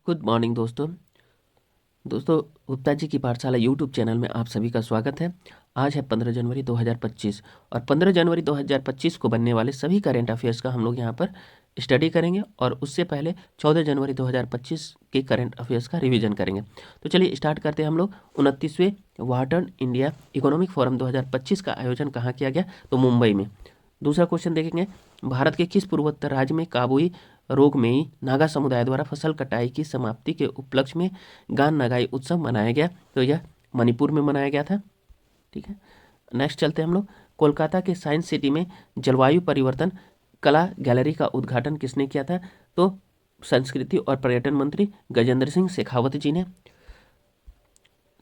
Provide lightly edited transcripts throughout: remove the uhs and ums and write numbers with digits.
Good morning दोस्तों। गुप्ता जी की पाठशाला यूट्यूब चैनल में आप सभी का स्वागत है। आज है 15 जनवरी 2025 और 15 जनवरी 2025 को बनने वाले सभी करेंट अफेयर्स का हम लोग यहाँ पर स्टडी करेंगे और उससे पहले 14 जनवरी 2025 के करेंट अफेयर्स का रिवीजन करेंगे। तो चलिए स्टार्ट करते हैं हम लोग। 29वें वार्टन इंडिया इकोनॉमिक फोरम 2025 का आयोजन कहाँ किया गया? तो मुंबई में। दूसरा क्वेश्चन देखेंगे, भारत के किस पूर्वोत्तर राज्य में काबुई रोगमेई नागा समुदाय द्वारा फसल कटाई की समाप्ति के उपलक्ष्य में गान नगाई उत्सव मनाया गया? तो यह मणिपुर में मनाया गया था। ठीक है, नेक्स्ट चलते हैं हम लोग। कोलकाता के साइंस सिटी में जलवायु परिवर्तन कला गैलरी का उद्घाटन किसने किया था? तो संस्कृति और पर्यटन मंत्री गजेंद्र सिंह शेखावत जी ने।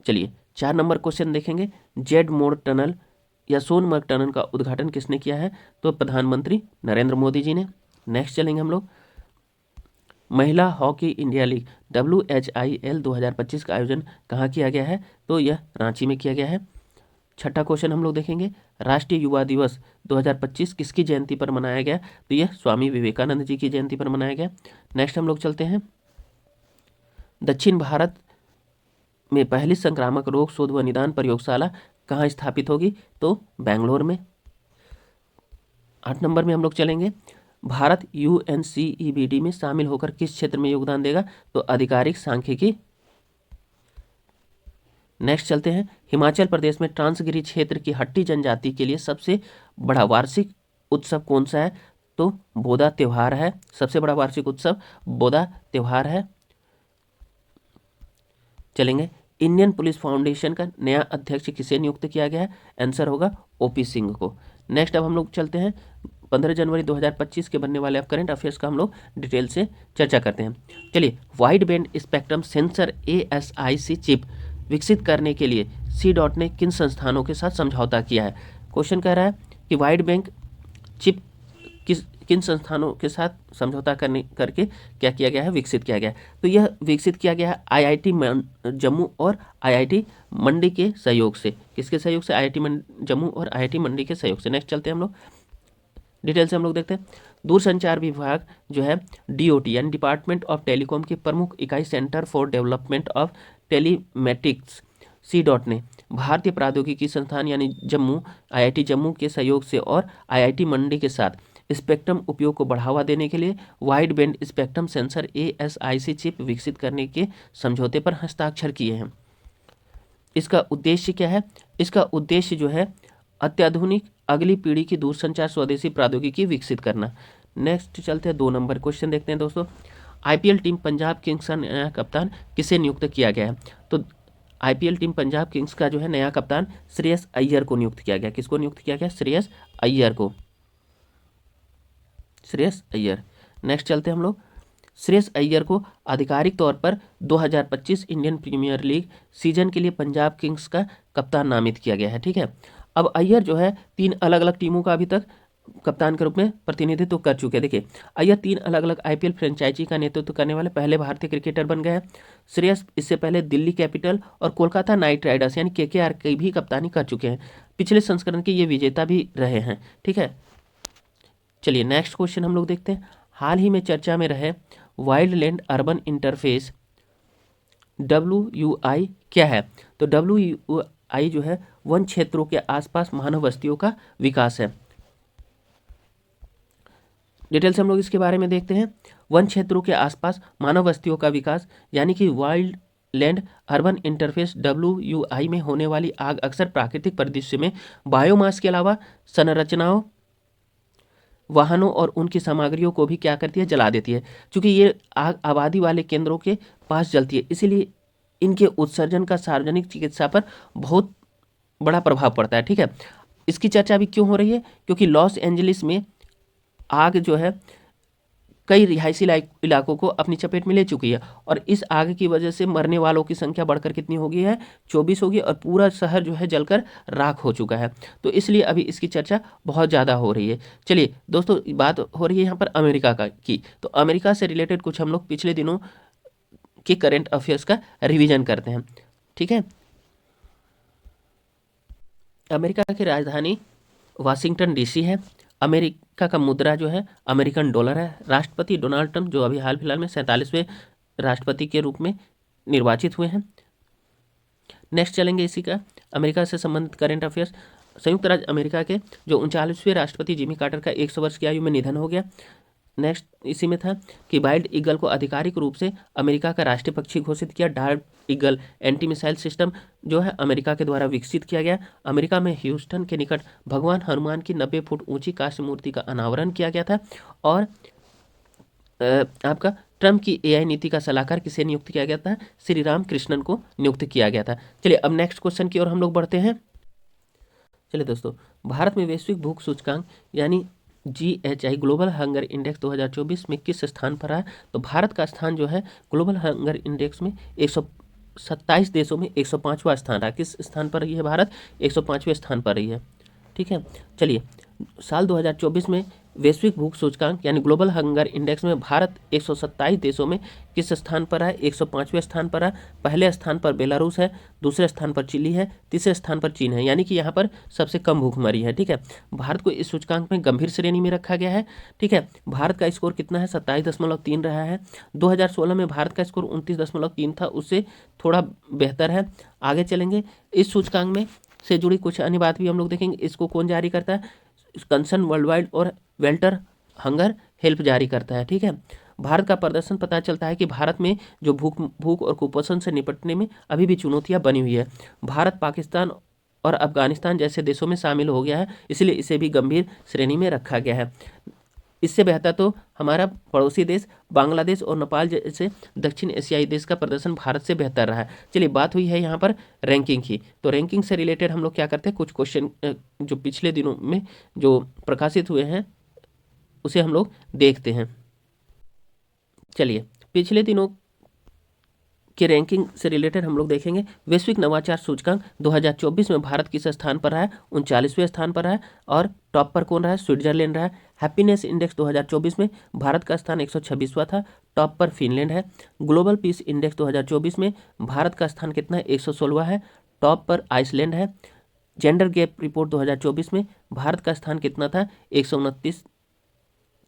चलिए 4 नंबर क्वेश्चन देखेंगे, जेड मोड़ टनल या सोनमर्ग टनल का उद्घाटन किसने किया है? तो प्रधानमंत्री नरेंद्र मोदी जी ने। नेक्स्ट चलेंगे हम लोग, महिला हॉकी इंडिया लीग WHIL 2025 का आयोजन कहाँ किया गया है? तो यह रांची में किया गया है। छठा क्वेश्चन हम लोग देखेंगे, राष्ट्रीय युवा दिवस 2025 किसकी जयंती पर मनाया गया? तो यह स्वामी विवेकानंद जी की जयंती पर मनाया गया। नेक्स्ट हम लोग चलते हैं, दक्षिण भारत में पहली संक्रामक रोग शोध व निदान प्रयोगशाला कहाँ स्थापित होगी? तो बेंगलोर में। 8 नंबर में हम लोग चलेंगे, भारत UNCEBD में शामिल होकर किस क्षेत्र में योगदान देगा? तो आधिकारिक सांख्यिकी। नेक्स्ट चलते हैं, हिमाचल प्रदेश में ट्रांसगिरी क्षेत्र की हट्टी जनजाति के लिए सबसे बड़ा वार्षिक उत्सव कौन सा है? तो बोदा त्योहार है। सबसे बड़ा वार्षिक उत्सव बोदा त्योहार है। चलेंगे, इंडियन पुलिस फाउंडेशन का नया अध्यक्ष किसे नियुक्त किया गया है? आंसर होगा OP सिंह को। नेक्स्ट अब हम लोग चलते हैं, 15 जनवरी 2025 के बनने वाले करंट अफेयर्स का हम लोग डिटेल से चर्चा करते हैं। चलिए, wide band spectrum sensor ASIC chip विकसित करने के लिए C.DOT ने किन संस्थानों के साथ समझौता किया है? क्वेश्चन कह रहा है कि वाइड बैंड चिप किन संस्थानों के साथ समझौता करके क्या किया गया है? विकसित किया गया है। तो यह विकसित किया गया है IIT जम्मू और IIT मंडी के सहयोग से। किसके सहयोग से? IIT जम्मू और IIT मंडी के सहयोग से। नेक्स्ट चलते हैं हम लोग, डिटेल से हम लोग देखते हैं। दूरसंचार विभाग जो है DOT यानी डिपार्टमेंट ऑफ टेलीकॉम की प्रमुख इकाई centre for development of telematics C.DOT ने भारतीय प्रौद्योगिकी संस्थान यानी जम्मू IIT जम्मू के सहयोग से और IIT मंडी के साथ स्पेक्ट्रम उपयोग को बढ़ावा देने के लिए wide band spectrum sensor ASIC chip विकसित करने के समझौते पर हस्ताक्षर किए हैं। इसका उद्देश्य क्या है? इसका उद्देश्य जो है अत्याधुनिक अगली पीढ़ी की दूरसंचार स्वदेशी प्रौद्योगिकी विकसित करना। नेक्स्ट चलते हैं, 2 नंबर क्वेश्चन देखते हैं दोस्तों। IPL टीम पंजाब किंग्स का नया कप्तान किसे नियुक्त किया गया है? तो IPL टीम पंजाब किंग्स का जो है नया कप्तान श्रेयस अय्यर को नियुक्त किया गया। किसको नियुक्त किया गया? श्रेयस अय्यर को। श्रेयस अय्यर। नेक्स्ट चलते हैं हम लोग, श्रेयस अय्यर को आधिकारिक तौर पर 2025 इंडियन प्रीमियर लीग सीजन के लिए पंजाब किंग्स का कप्तान नामित किया गया है। ठीक है, अब अय्यर जो है 3 अलग अलग टीमों का अभी तक कप्तान के रूप में प्रतिनिधित्व कर चुके हैं। देखिए, अय्यर 3 अलग अलग IPL फ्रेंचाइजी का नेतृत्व करने वाले पहले भारतीय क्रिकेटर बन गए हैं। श्रेयस इससे पहले दिल्ली कैपिटल और कोलकाता नाइट राइडर्स यानी KKR की भी कप्तानी कर चुके हैं। पिछले संस्करण के ये विजेता भी रहे हैं। ठीक है, चलिए नेक्स्ट क्वेश्चन हम लोग देखते हैं। हाल ही में चर्चा में रहे wild land urban interface WUI क्या है? तो WUI जो है वन क्षेत्रों के आसपास मानव बस्तियों का विकास है। डिटेल से हम लोग इसके बारे में देखते हैं। वन क्षेत्रों के आसपास मानव बस्तियों का विकास यानी कि wild land urban interface WUI में होने वाली आग अक्सर प्राकृतिक परिदृश्य में बायोमास के अलावा संरचनाओं, वाहनों और उनकी सामग्रियों को भी क्या करती है? जला देती है। क्योंकि ये आग आबादी वाले केंद्रों के पास जलती है, इसीलिए इनके उत्सर्जन का सार्वजनिक चिकित्सा पर बहुत बड़ा प्रभाव पड़ता है। ठीक है, इसकी चर्चा अभी क्यों हो रही है? क्योंकि लॉस एंजलिस में आग जो है कई रिहायशी इलाकों को अपनी चपेट में ले चुकी है और इस आग की वजह से मरने वालों की संख्या बढ़कर कितनी हो गई है? 24 होगी और पूरा शहर जो है जलकर राख हो चुका है। तो इसलिए अभी इसकी चर्चा बहुत ज़्यादा हो रही है। चलिए दोस्तों, बात हो रही है यहाँ पर अमेरिका की। तो अमेरिका से रिलेटेड कुछ हम लोग पिछले दिनों के करेंट अफेयर्स का रिविजन करते हैं। ठीक है, अमेरिका की राजधानी वाशिंगटन DC है। अमेरिका का मुद्रा जो है अमेरिकन डॉलर है। राष्ट्रपति डोनाल्ड ट्रंप जो अभी हाल फिलहाल में 47वें राष्ट्रपति के रूप में निर्वाचित हुए हैं। नेक्स्ट चलेंगे इसी का अमेरिका से संबंधित करेंट अफेयर्स। संयुक्त राज्य अमेरिका के जो 39वें राष्ट्रपति जिमी कार्टर का 100 वर्ष की आयु में निधन हो गया। नेक्स्ट इसी में था कि वाइल्ड ईगल को आधिकारिक रूप से अमेरिका का राष्ट्रीय पक्षी घोषित किया। Dark eagle anti missile system जो है अमेरिका के द्वारा विकसित किया गया। अमेरिका में ह्यूस्टन के निकट भगवान हनुमान की 90 फुट ऊंची कांस्य मूर्ति का अनावरण किया गया था। और आपका ट्रम्प की एआई नीति का सलाहकार किसे नियुक्त किया गया था? श्री राम कृष्णन को नियुक्त किया गया था। चलिए अब नेक्स्ट क्वेश्चन की ओर हम लोग बढ़ते हैं। चलिए दोस्तों, भारत में वैश्विक भूख सूचकांक यानी GHI ग्लोबल हंगर इंडेक्स 2024 में किस स्थान पर है? तो भारत का स्थान जो है ग्लोबल हंगर इंडेक्स में 127 देशों में 105वां स्थान रहा। किस स्थान पर रही है भारत? 105वें स्थान पर रही है। ठीक है, चलिए साल 2024 में वैश्विक भूख सूचकांक यानी ग्लोबल हंगर इंडेक्स में भारत 127 देशों में किस स्थान पर है? 105वें स्थान पर है। पहले स्थान पर बेलारूस है, दूसरे स्थान पर चिली है, तीसरे स्थान पर चीन है, यानी कि यहाँ पर सबसे कम भूखमरी है। ठीक है, भारत को इस सूचकांक में गंभीर श्रेणी में रखा गया है। ठीक है, भारत का स्कोर कितना है? 27.3 रहा है। 2016 में भारत का स्कोर 29.3 था, उससे थोड़ा बेहतर है। आगे चलेंगे, इस सूचकांक में से जुड़ी कुछ अन्य बात भी हम लोग देखेंगे। इसको कौन जारी करता है? कंसर्न वर्ल्ड वाइड और वेल्टर हंगर हेल्प जारी करता है। ठीक है, भारत का प्रदर्शन पता चलता है कि भारत में जो भूख और कुपोषण से निपटने में अभी भी चुनौतियां बनी हुई है। भारत पाकिस्तान और अफगानिस्तान जैसे देशों में शामिल हो गया है, इसलिए इसे भी गंभीर श्रेणी में रखा गया है। इससे बेहतर तो हमारा पड़ोसी देश बांग्लादेश और नेपाल जैसे दक्षिण एशियाई देश का प्रदर्शन भारत से बेहतर रहा है। चलिए बात हुई है यहाँ पर रैंकिंग की, तो रैंकिंग से रिलेटेड हम लोग क्या करते हैं, कुछ क्वेश्चन जो पिछले दिनों में जो प्रकाशित हुए हैं उसे हम लोग देखते हैं। चलिए पिछले दिनों की रैंकिंग से रिलेटेड हम लोग देखेंगे। वैश्विक नवाचार सूचकांक 2024 में भारत किस स्थान पर रहा है? 39वें स्थान पर रहा है। और टॉप पर कौन रहा है? स्विट्जरलैंड रहा है। हैप्पीनेस इंडेक्स 2024 में भारत का स्थान 126वां था, टॉप पर फिनलैंड है। ग्लोबल पीस इंडेक्स 2024 में भारत का स्थान कितना है? 116वां है, टॉप पर आइसलैंड है। जेंडर गैप रिपोर्ट 2024 में भारत का स्थान कितना था? 129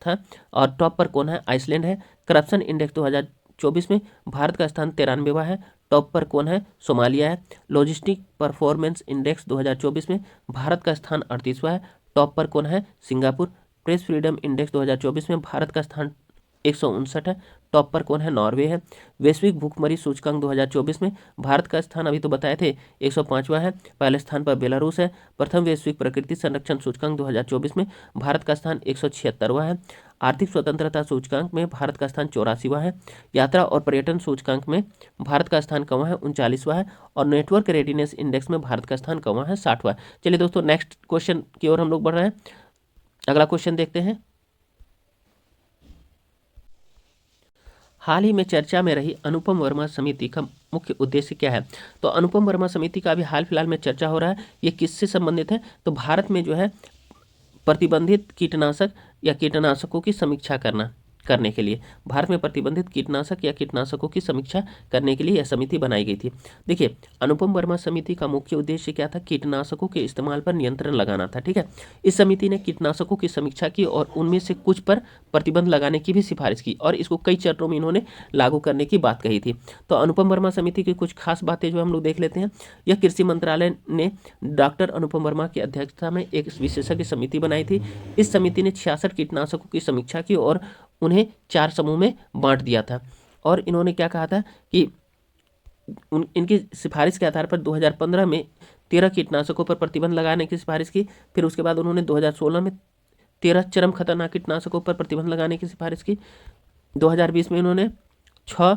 था, और टॉप पर कौन है? आइसलैंड है। करप्शन इंडेक्स 2024 में भारत का स्थान 93वां है, टॉप पर कौन है? सोमालिया है। लॉजिस्टिक परफॉर्मेंस इंडेक्स 2024 में भारत का स्थान 38वां है, टॉप पर कौन है? सिंगापुर। प्रेस फ्रीडम इंडेक्स 2024 में भारत का स्थान 159 है, टॉप पर कौन है? नॉर्वे है। वैश्विक भूखमरी सूचकांक 2024 में भारत का स्थान अभी तो बताए थे 105वां है, पहले स्थान पर बेलारूस है। प्रथम वैश्विक प्रकृति संरक्षण सूचकांक 2024 में भारत का स्थान 176वां है। आर्थिक स्वतंत्रता सूचकांक में भारत का स्थान 84वां है। यात्रा और पर्यटन सूचकांक में भारत का स्थान कहाँ है? 39वां है। और नेटवर्क रेडीनेस इंडेक्स में भारत का स्थान कहाँ है? 60वां। चलिए दोस्तों नेक्स्ट क्वेश्चन की ओर हम लोग बढ़ रहे हैं। अगला क्वेश्चन देखते हैं। हाल ही में चर्चा में रही अनुपम वर्मा समिति का मुख्य उद्देश्य क्या है? तो अनुपम वर्मा समिति का अभी हाल फिलहाल में चर्चा हो रहा है। ये किससे संबंधित है? तो भारत में जो है प्रतिबंधित कीटनाशक या कीटनाशकों की समीक्षा करने के लिए, भारत में प्रतिबंधित कीटनाशक या कीटनाशकों की समीक्षा करने के लिए यह समिति बनाई गई थी। देखिए अनुपम वर्मा समिति का मुख्य उद्देश्य क्या था? कीटनाशकों के इस्तेमाल पर नियंत्रण लगाना था। ठीक है, इस समिति ने कीटनाशकों की समीक्षा की और उनमें से कुछ पर प्रतिबंध लगाने की भी सिफारिश की और इसको कई चरणों में इन्होंने लागू करने की बात कही थी। तो अनुपम वर्मा समिति की कुछ खास बातें जो हम लोग देख लेते हैं। यह कृषि मंत्रालय ने डॉक्टर अनुपम वर्मा की अध्यक्षता में एक विशेषज्ञ समिति बनाई थी। इस समिति ने 66 कीटनाशकों की समीक्षा की और उन्हें 4 समूह में बांट दिया था। और इन्होंने क्या कहा था कि इनकी सिफारिश के आधार पर 2015 में 13 कीटनाशकों पर प्रतिबंध लगाने की सिफारिश की। फिर उसके बाद उन्होंने 2016 में 13 चरम खतरनाक कीटनाशकों पर प्रतिबंध लगाने की सिफारिश की। 2020 में इन्होंने 6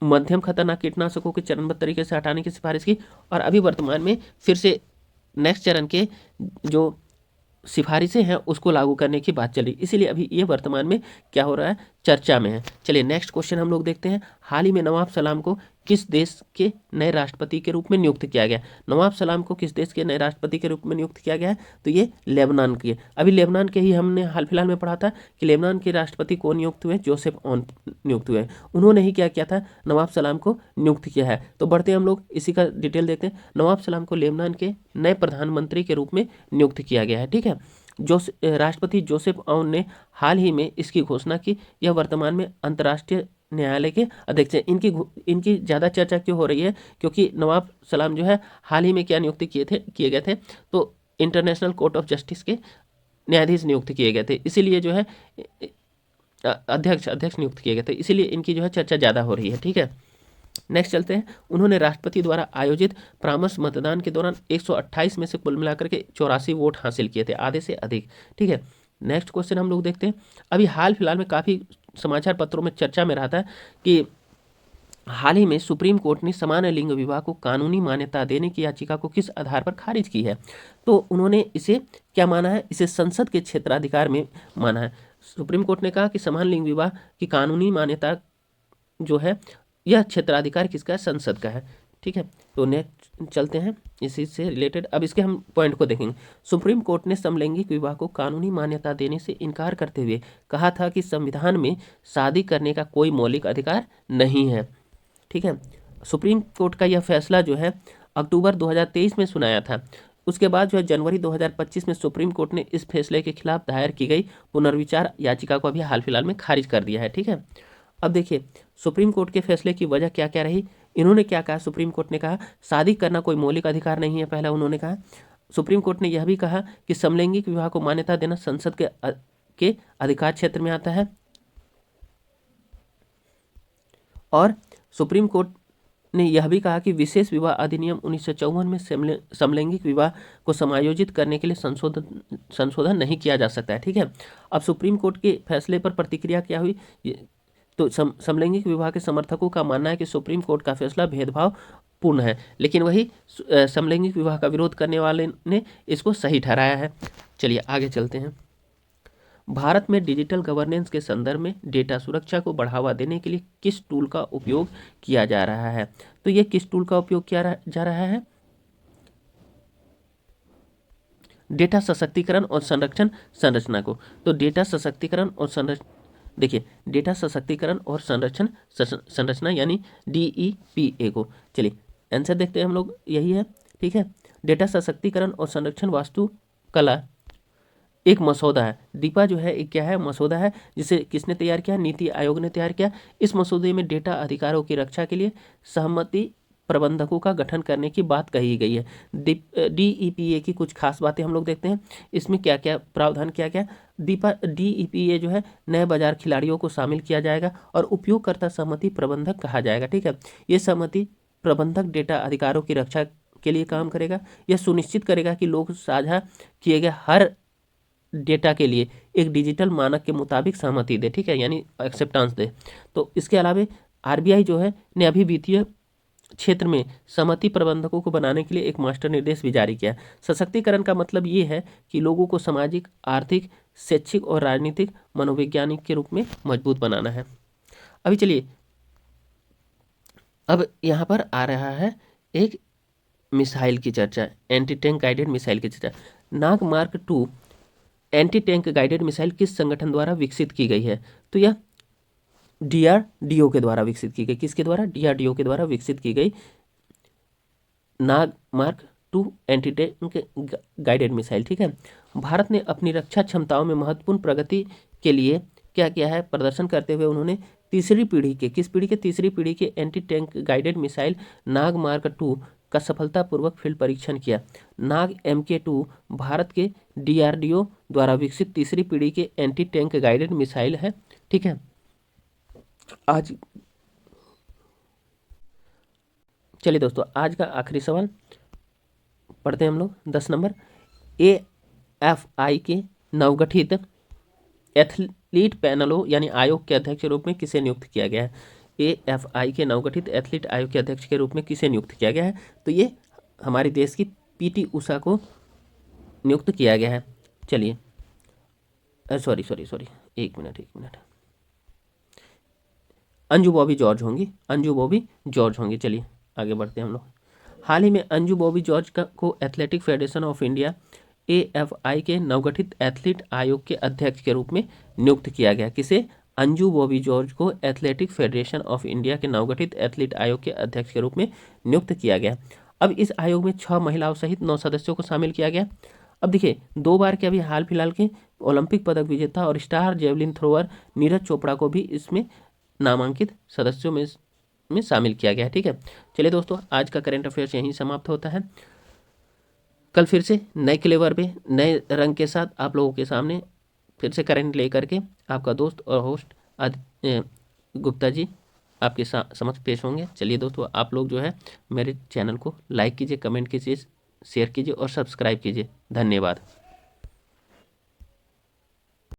मध्यम खतरनाक कीटनाशकों के चरणबद्ध तरीके से हटाने की सिफारिश की। और अभी वर्तमान में फिर से नेक्स्ट चरण के जो सिफारिशें हैं उसको लागू करने की बात चली, इसीलिए अभी ये वर्तमान में क्या हो रहा है? चर्चा में है। चलिए नेक्स्ट क्वेश्चन हम लोग देखते हैं। हाल ही में नवाब सलाम को किस देश के नए राष्ट्रपति के रूप में नियुक्त किया गया? नवाब सलाम को किस देश के नए राष्ट्रपति के रूप में नियुक्त किया गया है? तो ये लेबनान के। अभी लेबनान के ही हमने हाल फिलहाल में पढ़ा था कि लेबनान के राष्ट्रपति कौन नियुक्त हुए? जोसेफ ऑन नियुक्त हुए। उन्होंने ही क्या किया था? नवाब सलाम को नियुक्त किया है। तो बढ़ते हम लोग इसी का डिटेल देखते हैं। नवाब सलाम को लेबनान के नए प्रधानमंत्री के रूप में नियुक्त किया गया है। ठीक है, राष्ट्रपति जोसेफ ऑन ने हाल ही में इसकी घोषणा की। यह वर्तमान में अंतर्राष्ट्रीय न्यायालय के अध्यक्ष हैं। इनकी ज़्यादा चर्चा क्यों हो रही है, क्योंकि नवाब सलाम जो है हाल ही में क्या नियुक्ति किए गए थे, तो इंटरनेशनल कोर्ट ऑफ जस्टिस के न्यायाधीश नियुक्त किए गए थे, इसीलिए जो है अध्यक्ष नियुक्त किए गए थे, इसीलिए इनकी जो है चर्चा ज़्यादा हो रही है। ठीक है, नेक्स्ट चलते हैं। उन्होंने राष्ट्रपति द्वारा आयोजित परामर्श मतदान के दौरान 128 में से कुल मिलाकर के 84 वोट हासिल किए थे, आधे से अधिक। ठीक है, नेक्स्ट क्वेश्चन हम लोग देखते हैं। अभी हाल फिलहाल में काफ़ी समाचार पत्रों में चर्चा में रहा था कि हाल ही में सुप्रीम कोर्ट ने समान लिंग विवाह को कानूनी मान्यता देने की याचिका को किस आधार पर खारिज की है, तो उन्होंने इसे क्या माना है, इसे संसद के क्षेत्राधिकार में माना है। सुप्रीम कोर्ट ने कहा कि समान लिंग विवाह की कानूनी मान्यता जो है यह क्षेत्राधिकार किसका है, संसद का है। ठीक है, तो नेक्स्ट चलते हैं इसी से रिलेटेड। अब इसके हम पॉइंट को देखेंगे। सुप्रीम कोर्ट ने समलैंगिक विवाह को कानूनी मान्यता देने से इनकार करते हुए कहा था कि संविधान में शादी करने का कोई मौलिक अधिकार नहीं है। ठीक है, सुप्रीम कोर्ट का यह फैसला जो है अक्टूबर 2023 में सुनाया था। उसके बाद जो है जनवरी 2025 में सुप्रीम कोर्ट ने इस फैसले के खिलाफ दायर की गई पुनर्विचार याचिका को अभी हाल फिलहाल में खारिज कर दिया है। ठीक है, अब देखिए सुप्रीम कोर्ट के फैसले की वजह क्या क्या रही। इन्होंने क्या कहा, सुप्रीम कोर्ट ने कहा शादी करना कोई मौलिक अधिकार नहीं है, पहला उन्होंने कहा। सुप्रीम कोर्ट ने यह भी कहा कि समलैंगिक विवाह को मान्यता देना संसद के अधिकार क्षेत्र में आता है, और सुप्रीम कोर्ट ने यह भी कहा कि विशेष विवाह अधिनियम 1954 में समलैंगिक विवाह को समायोजित करने के लिए संशोधन नहीं किया जा सकता है। ठीक है, अब सुप्रीम कोर्ट के फैसले पर प्रतिक्रिया क्या हुई, तो समलैंगिक विवाह के समर्थकों का मानना है कि सुप्रीम कोर्ट का फैसला भेदभाव पूर्ण है, लेकिन वही समलैंगिक विवाह का विरोध करने वाले ने इसको सही ठहराया है। चलिए आगे चलते हैं। भारत में डिजिटल गवर्नेंस के संदर्भ में डेटा सुरक्षा को बढ़ावा देने के लिए किस टूल का उपयोग किया जा रहा है, तो ये किस टूल का उपयोग किया जा रहा है, डेटा सशक्तिकरण और संरक्षण संरचना को। तो डेटा सशक्तिकरण और देखिए डेटा सशक्तिकरण और संरक्षण संरचना यानी DEPA को। चलिए आंसर देखते हैं हम लोग, यही है। ठीक है, डेटा सशक्तिकरण और संरक्षण वास्तुकला एक मसौदा है। दीपा जो है एक क्या है, मसौदा है, जिसे किसने तैयार किया, नीति आयोग ने तैयार किया। इस मसौदे में डेटा अधिकारों की रक्षा के लिए सहमति प्रबंधकों का गठन करने की बात कही गई है। DEPA की कुछ खास बातें हम लोग देखते हैं, इसमें क्या क्या प्रावधान किया गया। DEPA जो है नए बाजार खिलाड़ियों को शामिल किया जाएगा और उपयोगकर्ता सहमति प्रबंधक कहा जाएगा। ठीक है, ये सहमति प्रबंधक डेटा अधिकारों की रक्षा के लिए काम करेगा। यह सुनिश्चित करेगा कि लोग साझा किए गए हर डेटा के लिए एक डिजिटल मानक के मुताबिक सहमति दे। ठीक है, यानी एक्सेप्टेंस दे। तो इसके अलावा RBI जो है ने अभी वित्तीय क्षेत्र में सहमति प्रबंधकों को बनाने के लिए एक मास्टर निर्देश भी जारी किया। सशक्तिकरण का मतलब ये है कि लोगों को सामाजिक, आर्थिक, शैक्षिक और राजनीतिक मनोवैज्ञानिक के रूप में मजबूत बनाना है। अभी चलिए अब यहाँ पर आ रहा है एक मिसाइल की चर्चा, एंटी टैंक गाइडेड मिसाइल की चर्चा। Nag mark 2 anti tank guided missile किस संगठन द्वारा विकसित की गई है, तो यह DRDO के द्वारा विकसित की गई। किसके द्वारा, DRDO के द्वारा विकसित की गई Nag mark 2 anti tank guided missile. ठीक है, भारत ने अपनी रक्षा क्षमताओं में महत्वपूर्ण प्रगति के लिए क्या किया है, प्रदर्शन करते हुए उन्होंने तीसरी पीढ़ी के, किस पीढ़ी के, तीसरी पीढ़ी के एंटी टैंक गाइडेड मिसाइल नाग मार्क 2 का सफलतापूर्वक फील्ड परीक्षण किया। नाग MK2 भारत के DRDO द्वारा विकसित तीसरी पीढ़ी के एंटी टैंक गाइडेड मिसाइल है। ठीक है, आज चलिए दोस्तों आज का आखिरी सवाल पढ़ते हैं हम लोग, 10 नंबर। AFI के नवगठित एथलीट पैनलों यानी आयोग के अध्यक्ष के रूप में किसे नियुक्त किया गया है। AFI के नवगठित एथलीट आयोग के अध्यक्ष के रूप में किसे नियुक्त किया गया है, तो ये हमारे देश की PT उषा को नियुक्त किया गया है। चलिए सॉरी एक मिनट, अंजू बॉबी जॉर्ज होंगी। चलिए आगे बढ़ते हैं हम लोग। हाल ही में अंजू बॉबी जॉर्ज को athletic federation of India AFI के नवगठित एथलीट आयोग के अध्यक्ष के रूप में नियुक्त किया गया। किसे, अंजू बॉबी जॉर्ज को एथलेटिक फेडरेशन ऑफ इंडिया के नवगठित एथलीट आयोग के अध्यक्ष के रूप में नियुक्त किया गया। अब इस आयोग में 6 महिलाओं सहित 9 सदस्यों को शामिल किया गया। अब देखिए 2 बार के अभी हाल फिलहाल के ओलंपिक पदक विजेता और star javelin thrower Neeraj Chopra को भी इसमें नामांकित सदस्यों में शामिल किया गया है। ठीक है, चलिए दोस्तों, आज का करंट अफेयर्स यहीं समाप्त होता है। कल फिर से नए फ्लेवर पे नए रंग के साथ आप लोगों के सामने फिर से करंट लेकर के आपका दोस्त और होस्ट गुप्ता जी आपके समक्ष पेश होंगे। चलिए दोस्तों, आप लोग जो है मेरे चैनल को लाइक कीजिए, कमेंट कीजिए, शेयर कीजिए और सब्सक्राइब कीजिए। धन्यवाद।